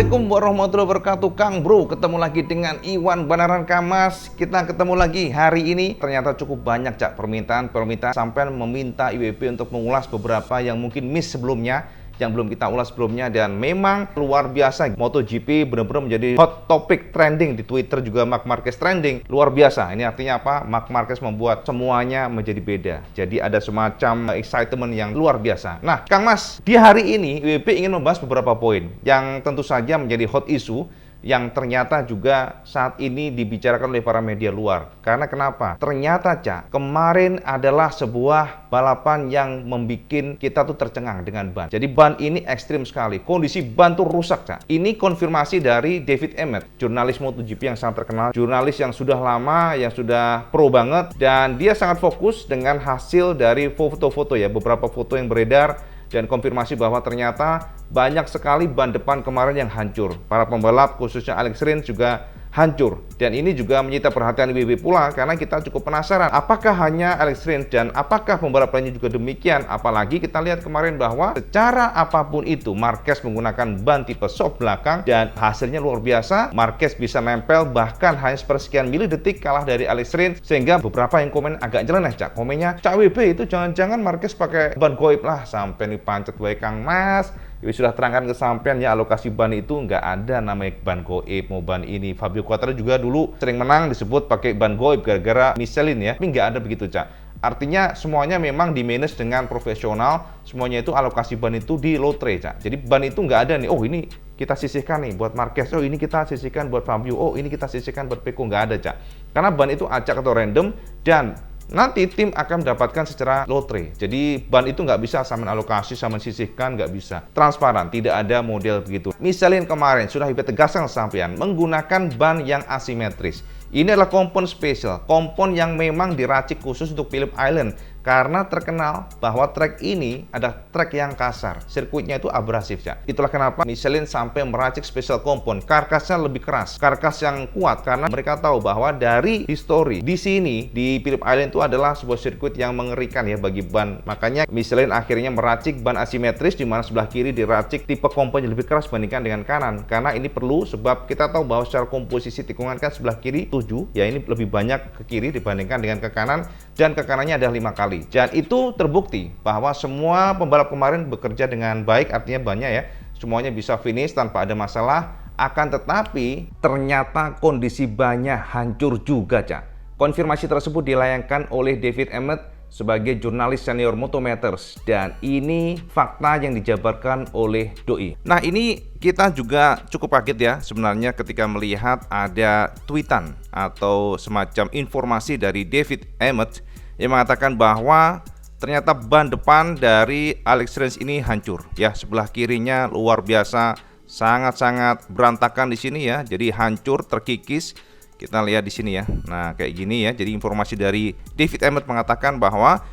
Assalamualaikum warahmatullahi wabarakatuh. Kang Bro, ketemu lagi dengan Iwan Banaran Kammas. Kita ketemu lagi hari ini. Ternyata cukup banyak Cak permintaan sampai meminta IWB untuk mengulas beberapa yang mungkin miss sebelumnya, yang belum kita ulas sebelumnya. Dan memang luar biasa, MotoGP benar-benar menjadi hot topic trending di Twitter, juga Marc Marquez trending. Luar biasa. Ini artinya apa? Marc Marquez membuat semuanya menjadi beda. Jadi ada semacam excitement yang luar biasa. Nah, Kang Mas, di hari ini IWB ingin membahas beberapa poin yang tentu saja menjadi hot issue, yang ternyata juga saat ini dibicarakan oleh para media luar. Karena kenapa? Ternyata Cak, kemarin adalah sebuah balapan yang membuat kita tuh tercengang dengan ban. Jadi ban ini ekstrim sekali. Kondisi ban tuh rusak Cak. Ini konfirmasi dari David Emmett, jurnalis MotoGP yang sangat terkenal, jurnalis yang sudah lama, yang sudah pro banget, dan dia sangat fokus dengan hasil dari foto-foto ya, beberapa foto yang beredar, dan konfirmasi bahwa ternyata banyak sekali ban depan kemarin yang hancur. Para pembalap khususnya Alex Rins juga hancur. Dan ini juga menyita perhatian IWB pula, karena kita cukup penasaran apakah hanya Alex Rins dan apakah pembalap lainnya juga demikian. Apalagi kita lihat kemarin bahwa secara apapun itu Marquez menggunakan ban tipe soft belakang dan hasilnya luar biasa. Marquez bisa nempel bahkan hanya sepersekian milidetik kalah dari Alex Rins, sehingga beberapa yang komen agak nyeleneh Cak. Komennya, Cak WB itu jangan-jangan Marquez pakai ban goib lah, sampai nih pancet wae Kang Mas. Jadi sudah terangkan ke sampean ya, alokasi ban itu nggak ada namanya ban goib, mau ban ini. Fabio Quartararo juga dulu sering menang disebut pakai ban goib gara-gara Michelin ya, tapi nggak ada begitu Cak. Artinya semuanya memang di manage dengan profesional, semuanya itu alokasi ban itu di lotre Cak. Jadi ban itu nggak ada nih, oh ini kita sisihkan nih buat Marquez, oh ini kita sisihkan buat Fabio, oh ini kita sisihkan buat Pecco, nggak ada Cak. Karena ban itu acak atau random, dan nanti tim akan mendapatkan secara lotre. Jadi ban itu nggak bisa sama alokasi, sama sisihkan, nggak bisa. Transparan, tidak ada model begitu. Michelin kemarin sudah tegaskan sampean menggunakan ban yang asimetris. Ini adalah kompon spesial, kompon yang memang diracik khusus untuk Phillip Island, karena terkenal bahwa trek ini ada trek yang kasar, sirkuitnya itu abrasif ya. Itulah kenapa Michelin sampai meracik spesial kompon, karkasnya lebih keras, karkas yang kuat, karena mereka tahu bahwa dari histori di sini di Phillip Island itu adalah sebuah sirkuit yang mengerikan ya bagi ban. Makanya Michelin akhirnya meracik ban asimetris, di mana sebelah kiri diracik tipe kompon yang lebih keras dibandingkan dengan kanan. Karena ini perlu, sebab kita tahu bahwa secara komposisi tikungan kan sebelah kiri 7, ya ini lebih banyak ke kiri dibandingkan dengan ke kanan, dan ke kanannya ada 5 kali. Dan itu terbukti bahwa semua pembalap kemarin bekerja dengan baik, artinya banyak ya, semuanya bisa finish tanpa ada masalah. Akan tetapi ternyata kondisi bannya hancur juga Cak. Konfirmasi tersebut dilayangkan oleh David Emmett sebagai jurnalis senior Motometers, dan ini fakta yang dijabarkan oleh Doi. Nah, ini kita juga cukup kaget ya sebenarnya ketika melihat ada tweetan atau semacam informasi dari David Emmett yang mengatakan bahwa ternyata ban depan dari Alex Rins ini hancur ya, sebelah kirinya luar biasa, sangat-sangat berantakan di sini ya, jadi hancur, terkikis. Kita lihat di sini ya. Nah, kayak gini ya. Jadi informasi dari David Emmett mengatakan bahwa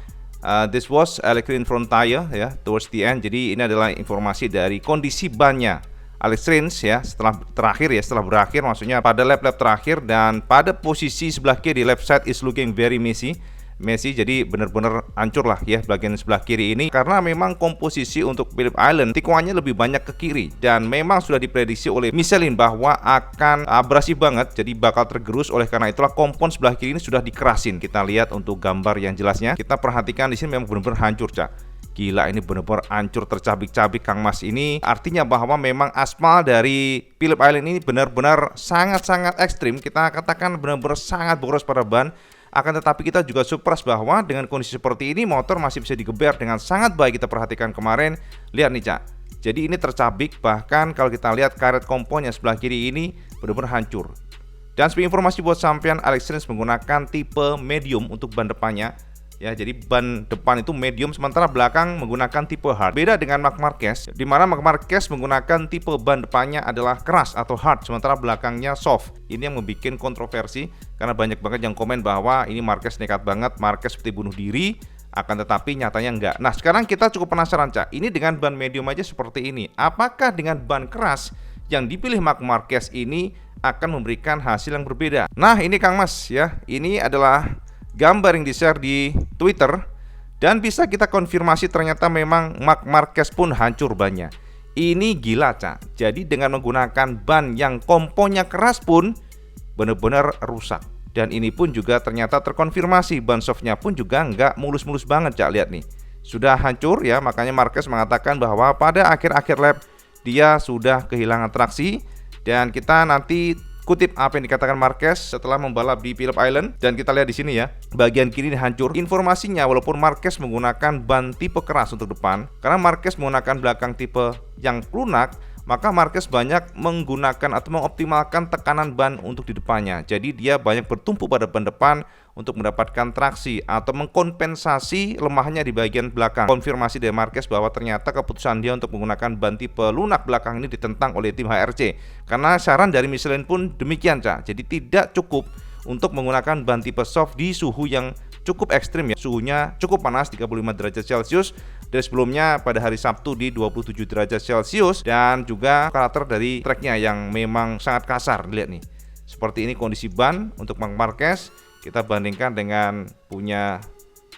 this was Alex Rins front tire ya, towards the end. Jadi ini adalah informasi dari kondisi bannya Alex Rins ya, setelah berakhir, maksudnya pada lap-lap terakhir, dan pada posisi sebelah kiri left side is looking very messy, jadi benar-benar hancur lah ya bagian sebelah kiri ini, karena memang komposisi untuk Phillip Island tikungannya lebih banyak ke kiri, dan memang sudah diprediksi oleh Michelin bahwa akan abrasif banget, jadi bakal tergerus. Oleh karena itulah kompon sebelah kiri ini sudah dikerasin. Kita lihat untuk gambar yang jelasnya, kita perhatikan di sini memang benar-benar hancur Cak. Gila, ini benar-benar hancur, tercabik-cabik Kang Mas. Ini artinya bahwa memang aspal dari Phillip Island ini benar-benar sangat-sangat ekstrim. Kita katakan benar-benar sangat boros pada ban. Akan tetapi kita juga surprise bahwa dengan kondisi seperti ini motor masih bisa digeber dengan sangat baik. Kita perhatikan kemarin, lihat nih Cak. Jadi ini tercabik, bahkan kalau kita lihat karet kompon yang sebelah kiri ini benar-benar hancur. Dan sebagai informasi buat sampean, Alex Rins menggunakan tipe medium untuk ban depannya. Ya, jadi ban depan itu medium, sementara belakang menggunakan tipe hard. Beda dengan Marc Marquez, di mana Marc Marquez menggunakan tipe ban depannya adalah keras atau hard, sementara belakangnya soft. Ini yang membuat kontroversi, karena banyak banget yang komen bahwa ini Marquez nekat banget, Marquez seperti bunuh diri. Akan tetapi nyatanya enggak. Nah, sekarang kita cukup penasaran Cak, ini dengan ban medium aja seperti ini, apakah dengan ban keras yang dipilih Marc Marquez ini akan memberikan hasil yang berbeda? Nah, ini Kang Mas ya, ini adalah gambar yang di-share di Twitter, dan bisa kita konfirmasi ternyata memang Marc Marquez pun hancur bannya. Ini gila, Cak. Jadi dengan menggunakan ban yang komponnya keras pun benar-benar rusak. Dan ini pun juga ternyata terkonfirmasi, ban softnya pun juga nggak mulus-mulus banget, Cak. Lihat nih, sudah hancur ya. Makanya Marquez mengatakan bahwa pada akhir-akhir lap dia sudah kehilangan traksi. Dan kita nanti kutip apa yang dikatakan Marquez setelah membalap di Phillip Island, dan kita lihat di sini ya, bagian kiri ini hancur. Informasinya walaupun Marquez menggunakan ban tipe keras untuk depan, karena Marquez menggunakan belakang tipe yang lunak, maka Marquez banyak menggunakan atau mengoptimalkan tekanan ban untuk di depannya. Jadi dia banyak bertumpu pada ban depan untuk mendapatkan traksi atau mengkompensasi lemahnya di bagian belakang. Konfirmasi dari Marquez bahwa ternyata keputusan dia untuk menggunakan ban tipe lunak belakang ini ditentang oleh tim HRC. Karena saran dari Michelin pun demikian, Cak. Jadi tidak cukup untuk menggunakan ban tipe soft di suhu yang cukup ekstrim ya. Suhunya cukup panas, 35 derajat Celcius. Dari sebelumnya pada hari Sabtu di 27 derajat Celcius. Dan juga karakter dari treknya yang memang sangat kasar. Lihat nih, seperti ini kondisi ban untuk Marc Marquez. Kita bandingkan dengan punya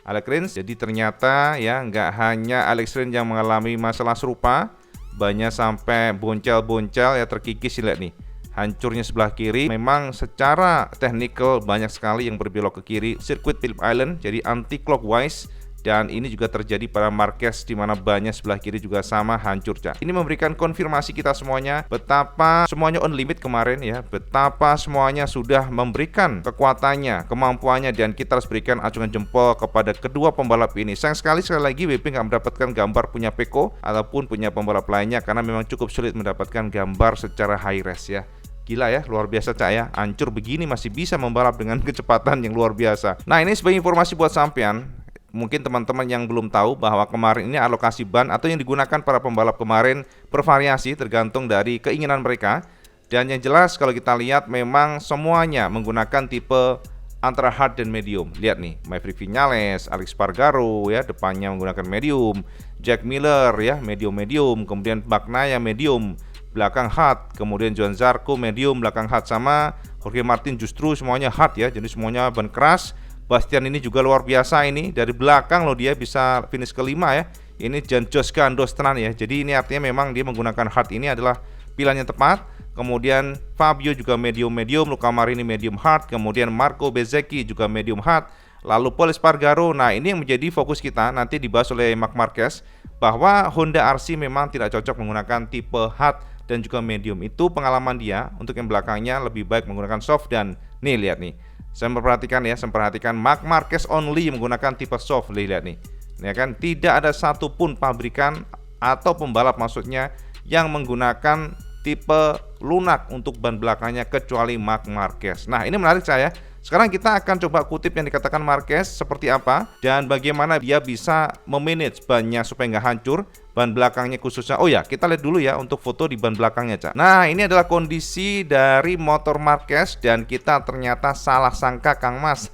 Alex Rins. Jadi ternyata ya nggak hanya Alex Rins yang mengalami masalah serupa, bannya sampai boncel-boncel ya, terkikis. Lihat nih, hancurnya sebelah kiri. Memang secara technical banyak sekali yang berbelok ke kiri. Sirkuit Phillip Island jadi anti clockwise. Dan ini juga terjadi pada Marquez, di mana bannya sebelah kiri juga sama hancur, Cak. Ini memberikan konfirmasi kita semuanya betapa semuanya on limit kemarin ya, betapa semuanya sudah memberikan kekuatannya, kemampuannya, dan kita harus berikan acungan jempol kepada kedua pembalap ini. Sayang sekali lagi WP nggak mendapatkan gambar punya Pecco ataupun punya pembalap lainnya, karena memang cukup sulit mendapatkan gambar secara high res ya. Gila ya, luar biasa, Cak ya. Hancur begini masih bisa membalap dengan kecepatan yang luar biasa. Nah, ini sebagai informasi buat sampean. Mungkin teman-teman yang belum tahu bahwa kemarin ini alokasi ban atau yang digunakan para pembalap kemarin bervariasi tergantung dari keinginan mereka. Dan yang jelas kalau kita lihat memang semuanya menggunakan tipe antara hard dan medium. Lihat nih, Maverick Viñales, Alex Espargaro ya, depannya menggunakan medium, Jack Miller ya, medium-medium, kemudian Bagnaia medium, belakang hard, kemudian Johann Zarco medium, belakang hard, sama Jorge Martin justru semuanya hard ya, jadi semuanya ban keras. Bastian ini juga luar biasa, ini dari belakang loh dia bisa finish kelima ya. Ini Jan Joska Andostran ya. Jadi ini artinya memang dia menggunakan hard, ini adalah pilihan yang tepat. Kemudian Fabio juga medium-medium, Luca Marini medium hard, kemudian Marco Bezzecchi juga medium hard. Lalu Pol Espargaro. Nah, ini yang menjadi fokus kita nanti dibahas oleh Marc Marquez, bahwa Honda RC memang tidak cocok menggunakan tipe hard dan juga medium. Itu pengalaman dia. Untuk yang belakangnya lebih baik menggunakan soft. Dan nih lihat nih, saya memperhatikan Marc Marquez only menggunakan tipe soft. Lihat nih, ya kan, tidak ada satupun pabrikan atau pembalap maksudnya yang menggunakan tipe lunak untuk ban belakangnya kecuali Marc Marquez. Nah, ini menarik saya. Sekarang kita akan coba kutip yang dikatakan Marquez seperti apa dan bagaimana dia bisa memanage bannya supaya nggak hancur, ban belakangnya khususnya. Oh ya, kita lihat dulu ya untuk foto di ban belakangnya, Cak. Nah, ini adalah kondisi dari motor Marquez dan kita ternyata salah sangka, Kang Mas.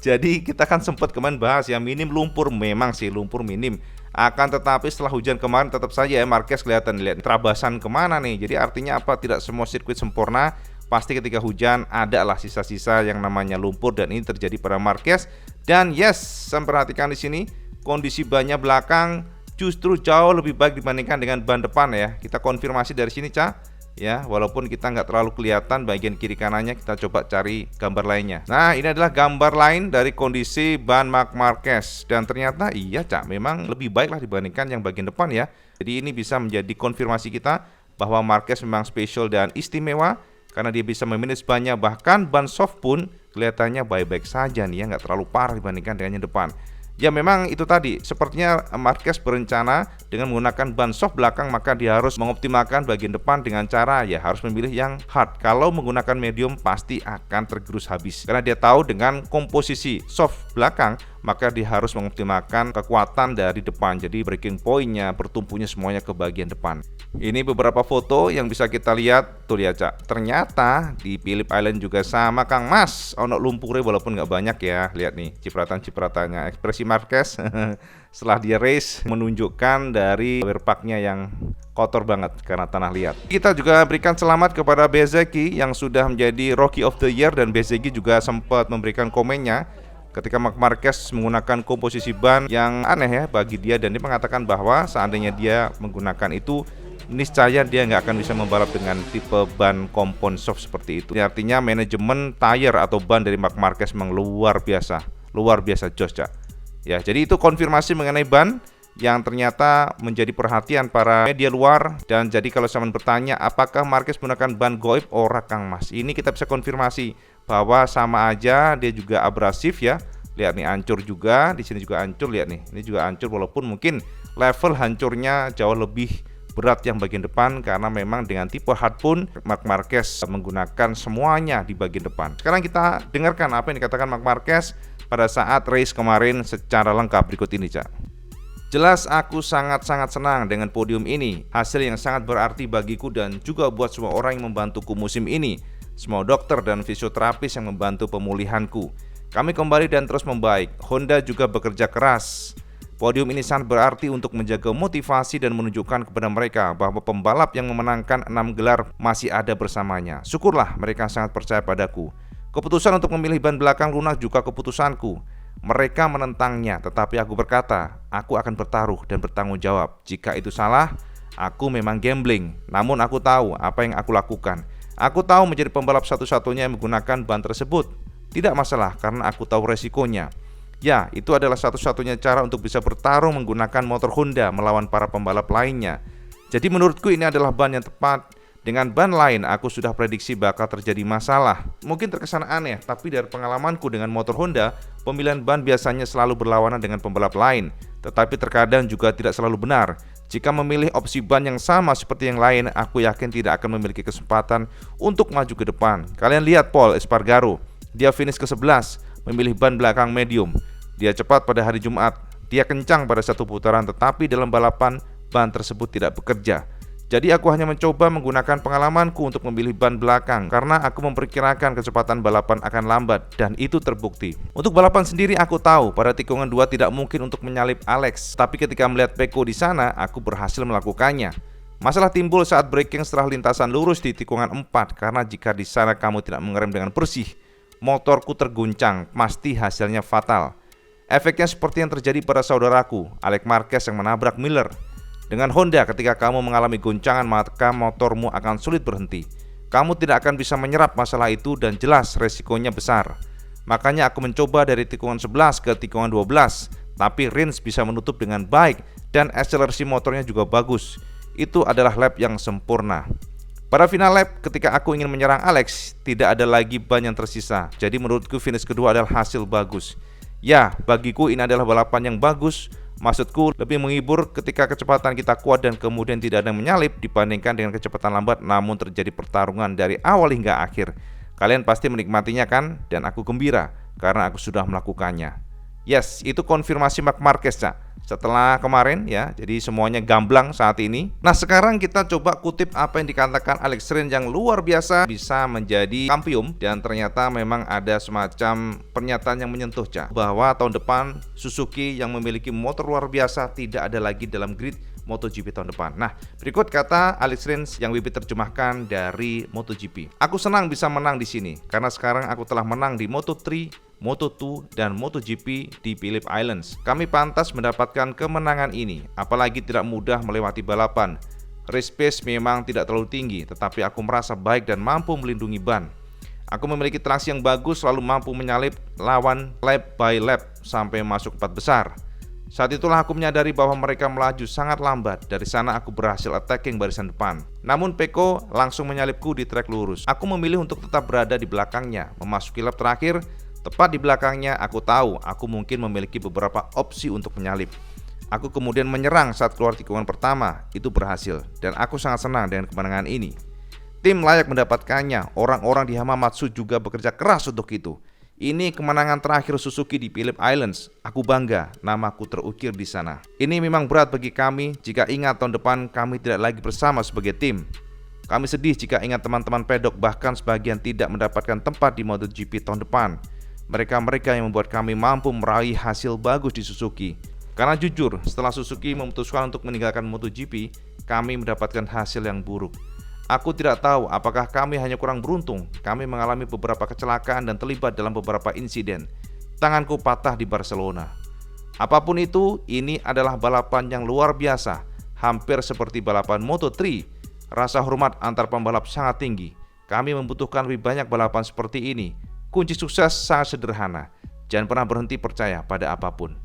Jadi kita kan sempat kemarin bahas ya, minim lumpur. Memang sih lumpur minim. Akan tetapi setelah hujan kemarin tetap saja ya Marquez kelihatan, lihat terabasan kemana nih. Jadi artinya apa? Tidak semua sirkuit sempurna. Pasti ketika hujan ada lah sisa-sisa yang namanya lumpur, dan ini terjadi pada Marquez. Dan yes, saya perhatikan di sini kondisi bannya belakang justru jauh lebih baik dibandingkan dengan ban depan ya. Kita konfirmasi dari sini, Cak. Ya, walaupun kita nggak terlalu kelihatan bagian kiri kanannya, kita coba cari gambar lainnya. Nah, ini adalah gambar lain dari kondisi ban Marc Marquez. Dan ternyata iya, Cak, memang lebih baik lah dibandingkan yang bagian depan ya. Jadi ini bisa menjadi konfirmasi kita bahwa Marquez memang spesial dan istimewa karena dia bisa memanage bannya. Bahkan ban soft pun kelihatannya baik-baik saja nih ya, nggak terlalu parah dibandingkan dengan yang depan. Ya memang itu tadi, sepertinya Marquez berencana dengan menggunakan ban soft belakang, maka dia harus mengoptimalkan bagian depan dengan cara ya harus memilih yang hard. Kalau menggunakan medium pasti akan tergerus habis, karena dia tahu dengan komposisi soft belakang maka dia harus mengoptimalkan kekuatan dari depan. Jadi breaking point-nya, bertumpunya semuanya ke bagian depan. Ini beberapa foto yang bisa kita lihat. Tuh lihat, Cak, ternyata di Phillip Island juga sama, Kang Mas, ono lumpurnya walaupun nggak banyak ya. Lihat nih cipratan-cipratannya. Ekspresi Marquez setelah dia race menunjukkan dari rear park-nya yang kotor banget karena tanah liat. Kita juga berikan selamat kepada Bezzecchi yang sudah menjadi Rookie of the Year, dan Bezzecchi juga sempat memberikan komennya ketika Marc Marquez menggunakan komposisi ban yang aneh ya bagi dia, dan dia mengatakan bahwa seandainya dia menggunakan itu niscaya dia nggak akan bisa membalap dengan tipe ban kompon soft seperti itu. Ini artinya manajemen tire atau ban dari Marc Marquez memang luar biasa jos, Cak. Ya, jadi itu konfirmasi mengenai ban yang ternyata menjadi perhatian para media luar. Dan jadi kalau saya bertanya apakah Marquez menggunakan ban goib, ora Kang Mas, ini kita bisa konfirmasi bahwa sama aja, dia juga abrasif ya. Lihat nih, hancur juga, di sini juga hancur, lihat nih, ini juga hancur walaupun mungkin level hancurnya jauh lebih berat yang bagian depan karena memang dengan tipe hard pun Marc Marquez menggunakan semuanya di bagian depan. Sekarang kita dengarkan apa yang dikatakan Marc Marquez pada saat race kemarin secara lengkap berikut ini, Cak. Jelas aku sangat-sangat senang dengan podium ini, hasil yang sangat berarti bagiku dan juga buat semua orang yang membantuku musim ini, semua dokter dan fisioterapis yang membantu pemulihanku. Kami kembali dan terus membaik. Honda juga bekerja keras. Podium ini sangat berarti untuk menjaga motivasi dan menunjukkan kepada mereka bahwa pembalap yang memenangkan 6 gelar masih ada bersamanya. Syukurlah mereka sangat percaya padaku. Keputusan untuk memilih ban belakang lunak juga keputusanku. Mereka menentangnya, tetapi aku berkata, aku akan bertaruh dan bertanggung jawab. Jika itu salah, aku memang gambling. Namun aku tahu apa yang aku lakukan. Aku tahu menjadi pembalap satu-satunya yang menggunakan ban tersebut. Tidak masalah karena aku tahu resikonya. Ya, itu adalah satu-satunya cara untuk bisa bertarung menggunakan motor Honda melawan para pembalap lainnya. Jadi menurutku ini adalah ban yang tepat. Dengan ban lain, aku sudah prediksi bakal terjadi masalah. Mungkin terkesan aneh, tapi dari pengalamanku dengan motor Honda, pemilihan ban biasanya selalu berlawanan dengan pembalap lain. Tetapi terkadang juga tidak selalu benar. Jika memilih opsi ban yang sama seperti yang lain, aku yakin tidak akan memiliki kesempatan untuk maju ke depan. Kalian lihat Pol Espargaro, dia finish ke-11, memilih ban belakang medium. Dia cepat pada hari Jumat, dia kencang pada satu putaran, tetapi dalam balapan, ban tersebut tidak bekerja. Jadi aku hanya mencoba menggunakan pengalamanku untuk memilih ban belakang karena aku memperkirakan kecepatan balapan akan lambat dan itu terbukti. Untuk balapan sendiri aku tahu pada tikungan 2 tidak mungkin untuk menyalip Alex, tapi ketika melihat Pecco di sana aku berhasil melakukannya. Masalah timbul saat braking setelah lintasan lurus di tikungan 4 karena jika di sana kamu tidak mengerem dengan bersih, motorku terguncang, pasti hasilnya fatal. Efeknya seperti yang terjadi pada saudaraku, Alex Marquez yang menabrak Miller. Dengan Honda, ketika kamu mengalami goncangan, maka motormu akan sulit berhenti. Kamu tidak akan bisa menyerap masalah itu dan jelas resikonya besar. Makanya aku mencoba dari tikungan 11 ke tikungan 12, tapi Rins bisa menutup dengan baik dan akselerasi motornya juga bagus. Itu adalah lap yang sempurna. Pada final lap, ketika aku ingin menyerang Alex, tidak ada lagi ban yang tersisa. Jadi menurutku finish kedua adalah hasil bagus. Ya, bagiku ini adalah balapan yang bagus. Maksudku lebih menghibur ketika kecepatan kita kuat dan kemudian tidak ada yang menyalip dibandingkan dengan kecepatan lambat namun terjadi pertarungan dari awal hingga akhir. Kalian pasti menikmatinya kan? Dan aku gembira karena aku sudah melakukannya. Yes, itu konfirmasi Marc Marquez, Cak. Setelah kemarin ya, jadi semuanya gamblang saat ini. Nah sekarang kita coba kutip apa yang dikatakan Alex Rins yang luar biasa bisa menjadi kampion. Dan ternyata memang ada semacam pernyataan yang menyentuh, Cak, bahwa tahun depan Suzuki yang memiliki motor luar biasa tidak ada lagi dalam grid MotoGP tahun depan. Nah, berikut kata Alex Rins yang Wibi terjemahkan dari MotoGP. Aku senang bisa menang di sini karena sekarang aku telah menang di Moto3, Moto2 dan MotoGP di Phillip Islands. Kami pantas mendapatkan kemenangan ini, apalagi tidak mudah melewati balapan. Race pace memang tidak terlalu tinggi, tetapi aku merasa baik dan mampu melindungi ban. Aku memiliki traksi yang bagus, selalu mampu menyalip lawan lap by lap sampai masuk 4 besar. Saat itulah aku menyadari bahwa mereka melaju sangat lambat. Dari sana aku berhasil attacking barisan depan. Namun Pecco langsung menyalipku di trek lurus. Aku memilih untuk tetap berada di belakangnya. Memasuki lap terakhir, tepat di belakangnya aku tahu aku mungkin memiliki beberapa opsi untuk menyalip. Aku kemudian menyerang saat keluar tikungan pertama. Itu berhasil dan aku sangat senang dengan kemenangan ini. Tim layak mendapatkannya. Orang-orang di Hamamatsu juga bekerja keras untuk itu. Ini kemenangan terakhir Suzuki di Phillip Islands. Aku bangga, namaku terukir di sana. Ini memang berat bagi kami jika ingat tahun depan kami tidak lagi bersama sebagai tim. Kami sedih jika ingat teman-teman pedok bahkan sebagian tidak mendapatkan tempat di MotoGP tahun depan. Mereka-mereka yang membuat kami mampu meraih hasil bagus di Suzuki. Karena jujur, setelah Suzuki memutuskan untuk meninggalkan MotoGP, kami mendapatkan hasil yang buruk. Aku tidak tahu apakah kami hanya kurang beruntung. Kami mengalami beberapa kecelakaan dan terlibat dalam beberapa insiden. Tanganku patah di Barcelona. Apapun itu, ini adalah balapan yang luar biasa. hampir seperti balapan Moto3. Rasa hormat antar pembalap sangat tinggi. Kami membutuhkan lebih banyak balapan seperti ini. Kunci sukses sangat sederhana. Jangan pernah berhenti percaya pada apapun.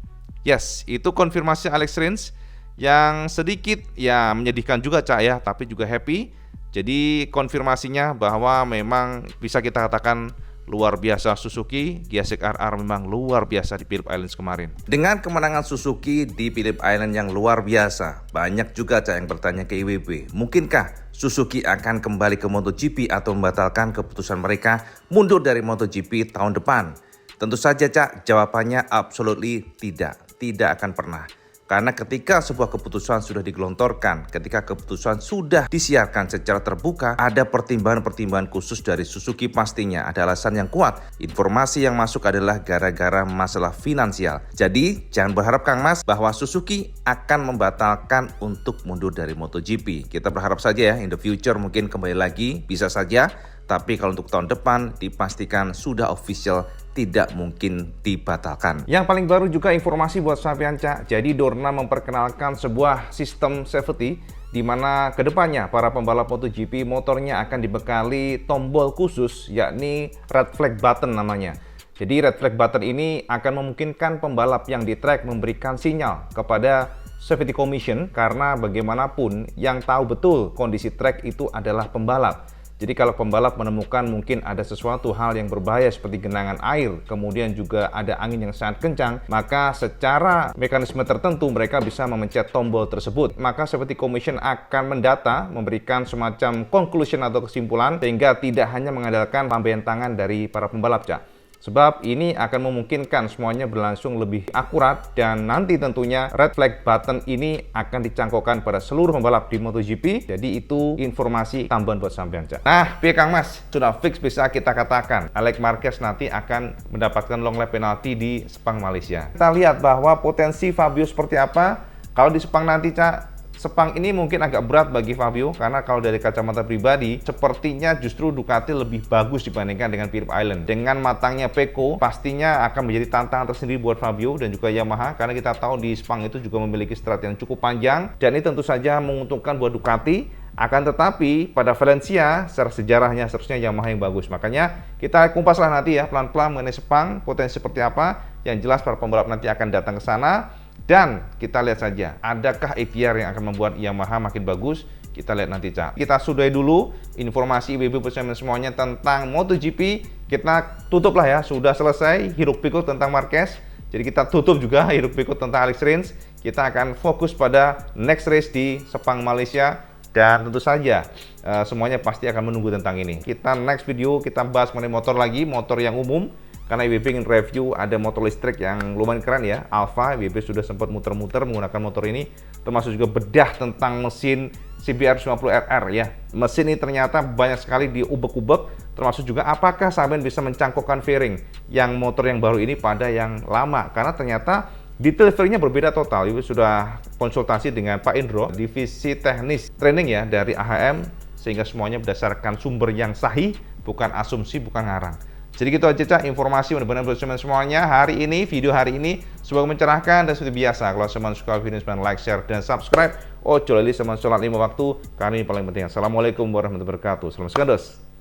Yes, itu konfirmasi Alex Rins yang sedikit ya menyedihkan juga Cak ya, tapi juga happy. Jadi konfirmasinya bahwa memang bisa kita katakan luar biasa Suzuki. Giasek RR memang luar biasa di Phillip Island kemarin. Dengan kemenangan Suzuki di Phillip Island yang luar biasa, banyak juga Cak yang bertanya ke IWB, mungkinkah Suzuki akan kembali ke MotoGP atau membatalkan keputusan mereka mundur dari MotoGP tahun depan? Tentu saja Cak, jawabannya absolutely tidak akan pernah. Karena ketika sebuah keputusan sudah digelontorkan, ketika keputusan sudah disiarkan secara terbuka, ada pertimbangan-pertimbangan khusus dari Suzuki pastinya. Ada alasan yang kuat. Informasi yang masuk adalah gara-gara masalah finansial. Jadi, jangan berharap Kang Mas bahwa Suzuki akan membatalkan untuk mundur dari MotoGP. Kita berharap saja ya, in the future mungkin kembali lagi, bisa saja. Tapi kalau untuk tahun depan dipastikan sudah official, tidak mungkin dibatalkan. Yang paling baru juga informasi buat sampean Cak. Jadi Dorna memperkenalkan sebuah sistem safety di mana kedepannya para pembalap MotoGP motornya akan dibekali tombol khusus, yakni red flag button namanya. Jadi red flag button ini akan memungkinkan pembalap yang di track memberikan sinyal kepada Safety Commission, karena bagaimanapun yang tahu betul kondisi track itu adalah pembalap. Jadi kalau pembalap menemukan mungkin ada sesuatu hal yang berbahaya seperti genangan air, kemudian juga ada angin yang sangat kencang, maka secara mekanisme tertentu mereka bisa memencet tombol tersebut. Maka Safety Commission akan mendata, memberikan semacam conclusion atau kesimpulan, sehingga tidak hanya mengandalkan lambaian tangan dari para pembalap Cak. Sebab ini akan memungkinkan semuanya berlangsung lebih akurat, dan nanti tentunya red flag button ini akan dicangkokkan pada seluruh pembalap di MotoGP. Jadi itu informasi tambahan buat sampean Cak. Nah, piye Kang Mas, sudah fix bisa kita katakan Alex Marquez nanti akan mendapatkan long lap penalti di Sepang Malaysia. Kita lihat bahwa potensi Fabio seperti apa kalau di Sepang nanti Cak. Sepang ini mungkin agak berat bagi Fabio, karena kalau dari kacamata pribadi sepertinya justru Ducati lebih bagus dibandingkan dengan Phillip Island. Dengan matangnya Pecco pastinya akan menjadi tantangan tersendiri buat Fabio dan juga Yamaha, karena kita tahu di Sepang itu juga memiliki strat yang cukup panjang dan ini tentu saja menguntungkan buat Ducati. Akan tetapi pada Valencia secara sejarahnya seharusnya Yamaha yang bagus. Makanya kita kumpaslah nanti ya pelan-pelan mengenai Sepang, potensi seperti apa. Yang jelas para pembalap nanti akan datang ke sana. Dan kita lihat saja, adakah ikhtiar yang akan membuat Yamaha makin bagus? Kita lihat nanti Cak. Kita sudahi dulu informasi IWB bersama semuanya tentang MotoGP. Kita tutup lah ya, sudah selesai hiruk pikuk tentang Marquez. Jadi kita tutup juga hiruk pikuk tentang Alex Rins. Kita akan fokus pada next race di Sepang Malaysia. Dan tentu saja semuanya pasti akan menunggu tentang ini. Kita next video kita bahas mengenai motor lagi, motor yang umum. Karena IWB ingin review ada motor listrik yang lumayan keren ya, Alfa. IWB sudah sempat muter-muter menggunakan motor ini, termasuk juga bedah tentang mesin CBR 50RR ya. Mesin ini ternyata banyak sekali diubek-ubek, termasuk juga apakah sampean bisa mencangkokkan fairing yang motor yang baru ini pada yang lama. Karena ternyata detail fairingnya berbeda total. IWB sudah konsultasi dengan Pak Indro, divisi teknis training ya dari AHM, sehingga semuanya berdasarkan sumber yang sahih, bukan asumsi, bukan ngarang. Jadi gitu aja Cak, informasi mudah-mudahan buat semuanya hari ini, video hari ini semoga mencerahkan. Dan seperti biasa, kalau teman suka video ini, like, share, dan subscribe. Ojo lali sama sholat 5 waktu, karena ini paling penting. Assalamualaikum warahmatullahi wabarakatuh. Salam sekandos.